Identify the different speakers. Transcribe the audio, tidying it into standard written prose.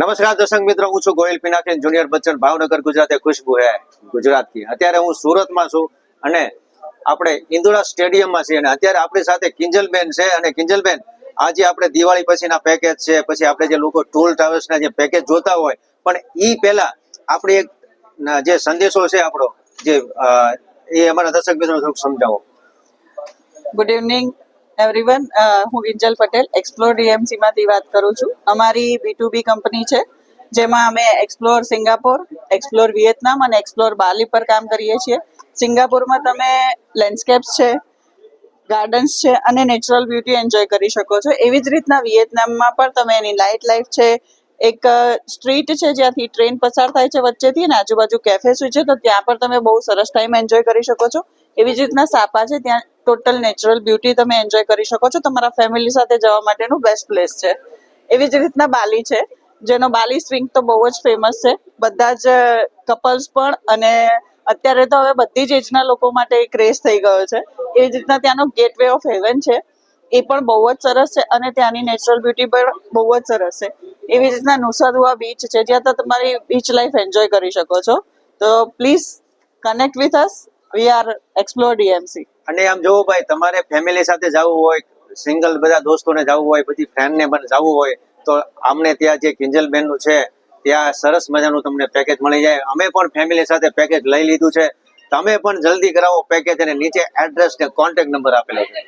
Speaker 1: નમસ્કાર દર્શક મિત્રો, હું છું ગોહિલ પિનાકીન જુનિયર બચ્ચન, ભાવનગર ગુજરાત. ખુશ્બુ હે ગુજરાતથી. અત્યારે હું સુરતમાં છું અને આપણે ઇન્દોરા સ્ટેડિયમમાં છીએ અને અત્યારે આપણી સાથે કિંજલબેન છે. અને કિંજલબેન, આજે આપણે દિવાળી પછીના પેકેજ છે, પછી આપણે જે લોકો ટૂર ટ્રાવેલ્સના જે પેકેજ જોતા હોય, પણ ઈ પહેલા આપણે એક જે સંદેશો છે આપણો, જે એ અમારા દર્શક મિત્રો થોડુંક સમજાવો.
Speaker 2: Good evening everyone. હું કિંજલ પટેલ એક્સપ્લોર ડીએમસી માંથી વાત કરું છું. અમારી B2B કંપની છે, જેમાં અમે એક્સપ્લોર સિંગાપોર, એક્સપ્લોર વિયેતનામ અને એક્સપ્લોર બાલી પર કામ કરીએ છીએ. સિંગાપોરમાં તમે લેન્ડસ્કેપ્સ છે, ગાર્ડન્સ છે અને નેચરલ બ્યુટી એન્જોય કરી શકો છો. એવી જ રીતના વિયેતનામમાં પણ તમે એની નાઇટ લાઈફ છે, એક સ્ટ્રીટ છે જ્યાંથી ટ્રેન પસાર થાય છે વચ્ચેથી, અને આજુબાજુ કેફેસ છે, તો ત્યાં પણ તમે બહુ સરસ ટાઈમ એન્જોય કરી શકો છો. એવી જ રીતના સાપા છે, ત્યાં ટોટલ નેચરલ બ્યુટી તમે એન્જોય કરી શકો છો. તમારા ફેમિલી સાથે જવા માટેનું બેસ્ટ પ્લેસ છે. એવી જ રીતના બાલી છે, જેનો બાલી સ્વિંગ તો બહુ જ ફેમસ છે. બધા જ કપલ્સ પણ અને અત્યારે તો હવે બધી જ એજના લોકો માટે ક્રેઝ થઈ ગયો છે. એવી જ રીતના ત્યાંનો ગેટ વે ઓફ હેવન છે, એ પણ બહુ જ સરસ છે અને ત્યાંની નેચરલ બ્યુટી પણ બહુ જ સરસ છે. એવી રીતના નુસાદુઆ બીચ છે, જ્યાં તો તમારી બીચ લાઈફ એન્જોય કરી શકો છો. તો please connect with us. We are explore DMC.
Speaker 1: અને આમ જોવો ભાઈ, તમારે ફેમિલી સાથે જવું હોય, સિંગલ બધા દોસ્તોને જવું હોય, બધી ફ્રેન્ડને પણ જવું હોય, તો આમને ત્યાં જે કિંજલબેન નું છે ત્યાં સરસ મજાનું તમને પેકેજ મળી જાય. અમે પણ ફેમિલી સાથે પેકેજ લઈ લીધું છે. તમે પણ જલ્દી કરાવો પેકેજ, અને નીચે એડ્રેસ ને કોન્ટેક્ટ નંબર આપેલો છે.